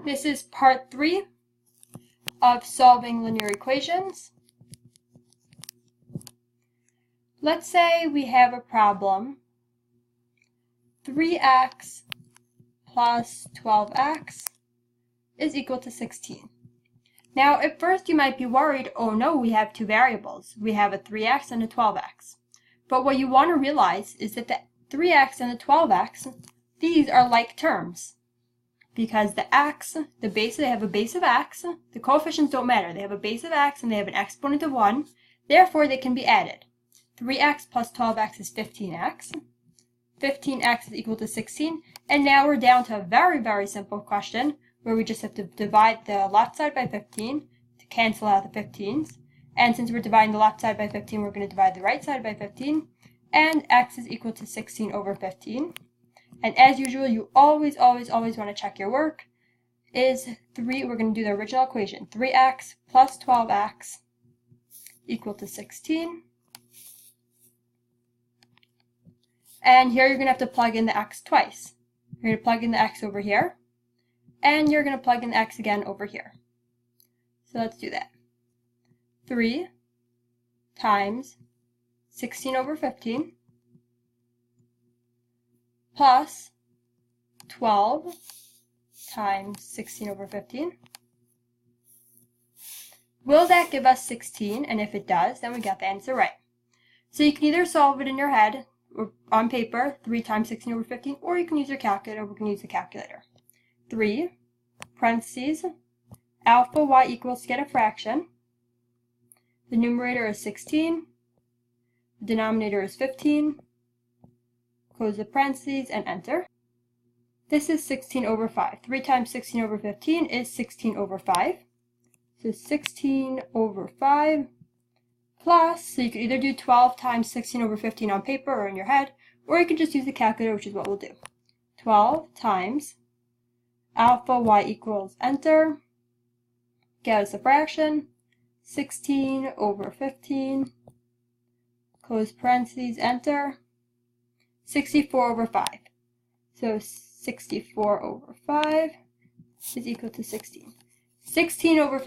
This is part 3 of solving linear equations. Let's say we have a problem 3x plus 12x is equal to 16. Now at first you might be worried, oh no, we have two variables. We have a 3x and a 12x. But what you want to realize is that the 3x and the 12x, these are like terms. Because the x, the base, they have a base of x, the coefficients don't matter. They have a base of x and they have an exponent of 1. Therefore, they can be added. 3x plus 12x is 15x. 15x is equal to 16. And now we're down to a very, very simple question where we just have to divide the left side by 15 to cancel out the 15s. And since we're dividing the left side by 15, we're going to divide the right side by 15. And x is equal to 16 over 15. And as usual, you always want to check your work. We're going to do the original equation. 3x plus 12x equal to 16. And here you're going to have to plug in the x twice. You're going to plug in the x over here. And you're going to plug in the x again over here. So let's do that. 3 times 16 over 15 plus 12 times 16 over 15. Will that give us 16? And if it does, then we got the answer right. So you can either solve it in your head or on paper, 3 times 16 over 15, or you can use your calculator. We're going to use the calculator. 3, parentheses, alpha y equals to get a fraction. The numerator is 16. The denominator is 15. Close the parentheses and enter. This is 16 over 5. 3 times 16 over 15 is 16 over 5. So 16 over 5 plus, so you can either do 12 times 16 over 15 on paper or in your head, or you can just use the calculator, which is what we'll do. 12 times alpha y equals enter. Get us a fraction. 16 over 15. Close parentheses, enter. 64 over 5. So 64 over 5 is equal to 16. 16 over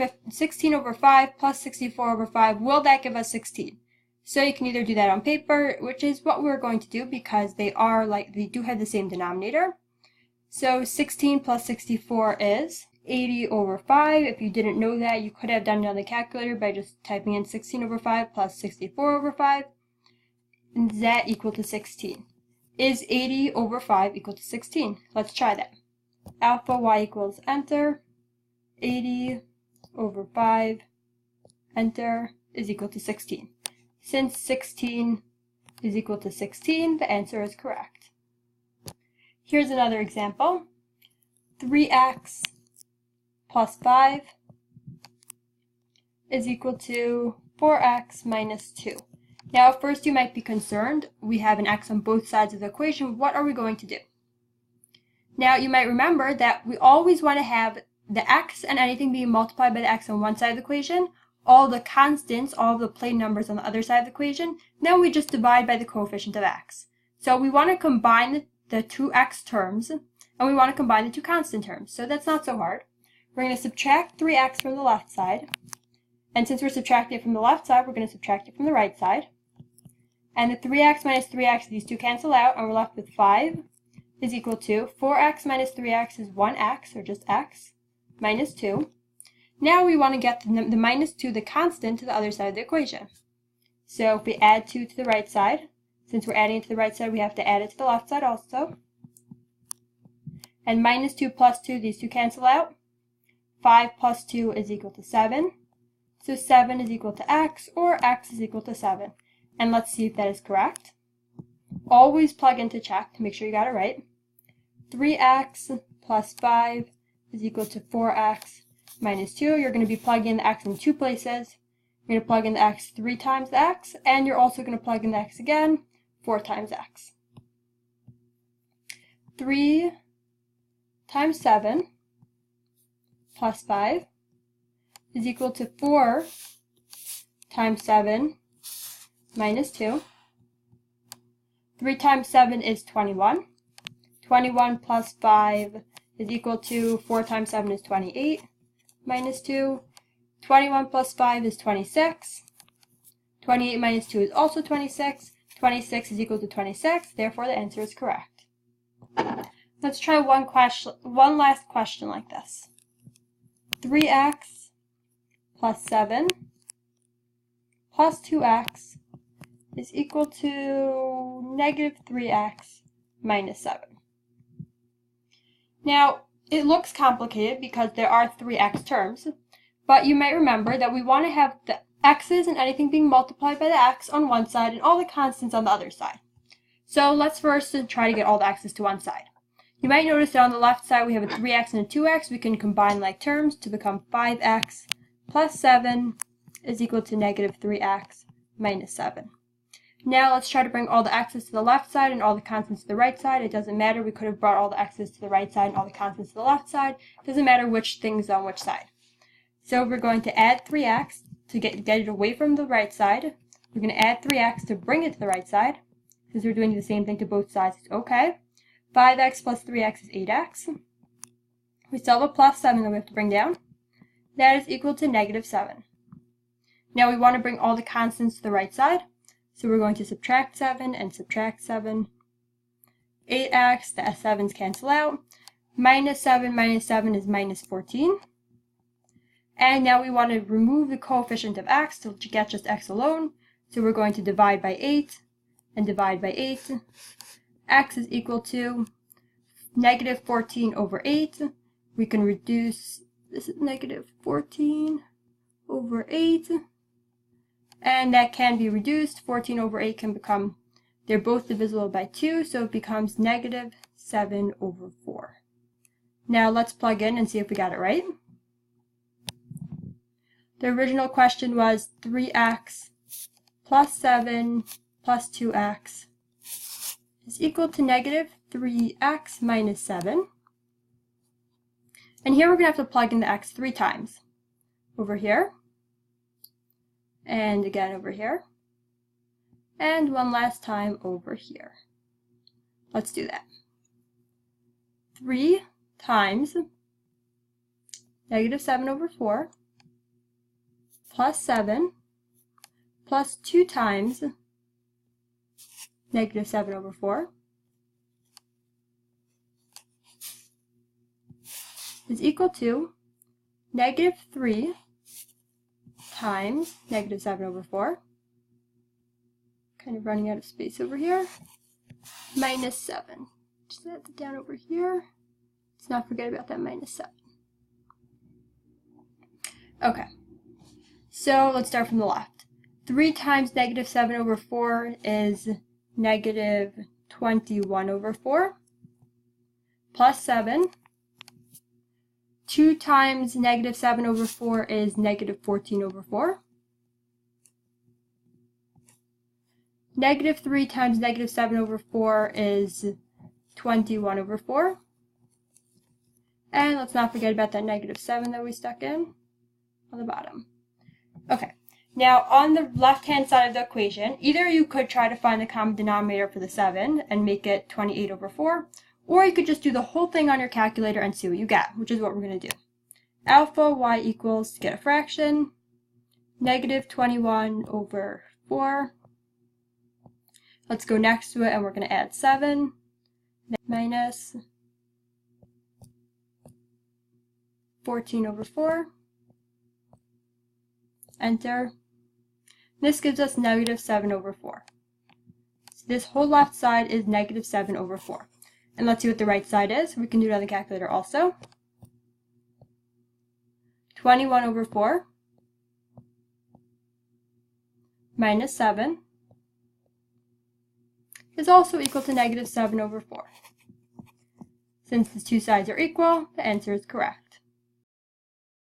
5 plus 64 over 5, will that give us 16? So you can either do that on paper, which is what we're going to do because they do have the same denominator. So 16 plus 64 is 80 over 5. If you didn't know that, you could have done it on the calculator by just typing in 16 over 5 plus 64 over 5. And is that equal to 16? Is 80 over 5 equal to 16? Let's try that. Alpha y equals enter. 80 over 5, enter, is equal to 16. Since 16 is equal to 16, the answer is correct. Here's another example. 3x plus 5 is equal to 4x minus 2. Now, at first you might be concerned. We have an x on both sides of the equation. What are we going to do? Now, you might remember that we always want to have the x and anything being multiplied by the x on one side of the equation, all the constants, all of the plain numbers on the other side of the equation, then we just divide by the coefficient of x. So we want to combine the two x terms, and we want to combine the two constant terms. So that's not so hard. We're going to subtract 3x from the left side. And since we're subtracting it from the left side, we're going to subtract it from the right side. And the 3x minus 3x, these two cancel out, and we're left with 5 is equal to 4x minus 3x is 1x, or just x, minus 2. Now we want to get the minus 2, the constant, to the other side of the equation. So if we add 2 to the right side, since we're adding it to the right side, we have to add it to the left side also. And minus 2 plus 2, these two cancel out. 5 plus 2 is equal to 7. So 7 is equal to x, or x is equal to 7. And let's see if that is correct. Always plug in to check to make sure you got it right. 3x plus 5 is equal to 4x minus 2. You're going to be plugging in the x in two places. You're going to plug in the x 3 times the x, and you're also going to plug in the x again 4 times x. 3 times 7 plus 5 is equal to 4 times 7 minus 2. 3 times 7 is 21. 21 plus 5 is equal to 4 times 7 is 28, minus 2. 21 plus 5 is 26. 28 minus 2 is also 26. 26 is equal to 26, therefore the answer is correct. Let's try one last question like this. 3x plus 7 plus 2x is equal to negative 3x minus 7. Now, it looks complicated because there are 3x terms, but you might remember that we want to have the x's and anything being multiplied by the x on one side and all the constants on the other side. So let's first try to get all the x's to one side. You might notice that on the left side we have a 3x and a 2x. We can combine like terms to become 5x plus 7 is equal to negative 3x minus 7. Now let's try to bring all the x's to the left side and all the constants to the right side. It doesn't matter. We could have brought all the x's to the right side and all the constants to the left side. It doesn't matter which thing's on which side. So we're going to add 3x to get it away from the right side. We're going to add 3x to bring it to the right side. Because we're doing the same thing to both sides, it's okay. 5x plus 3x is 8x. We still have a plus 7 that we have to bring down. That is equal to negative 7. Now we want to bring all the constants to the right side. So we're going to subtract 7 and subtract 7. 8x, the 7's cancel out. Minus 7 is minus 14. And now we want to remove the coefficient of x to get just x alone. So we're going to divide by 8 and divide by 8. X is equal to negative 14 over 8. We can reduce, this is negative 14 over 8. And that can be reduced. 14 over 8 can become, they're both divisible by 2, so it becomes negative 7 over 4. Now let's plug in and see if we got it right. The original question was 3x plus 7 plus 2x is equal to negative 3x minus 7. And here we're going to have to plug in the x 3 times. Over here, and again over here, and one last time over here. Let's do that. 3 times negative 7 over 4 plus 7 plus 2 times negative 7 over 4 is equal to negative 3 times negative 7 over 4, kind of running out of space over here, minus 7. Just add that down over here. Let's not forget about that minus 7. Okay, so let's start from the left. 3 times negative 7 over 4 is negative 21 over 4, plus 7. 2 times negative 7 over 4 is negative 14 over 4. Negative 3 times negative 7 over 4 is 21 over 4. And let's not forget about that negative 7 that we stuck in on the bottom. Okay, now on the left-hand side of the equation, either you could try to find the common denominator for the 7 and make it 28 over 4, or you could just do the whole thing on your calculator and see what you get, which is what we're going to do. Alpha y equals, to get a fraction, negative 21 over 4. Let's go next to it and we're going to add 7, minus 14 over 4. Enter. This gives us negative 7 over 4. So this whole left side is negative 7 over 4. And let's see what the right side is. We can do it on the calculator also. 21 over 4 minus 7 is also equal to negative 7 over 4. Since the two sides are equal, the answer is correct.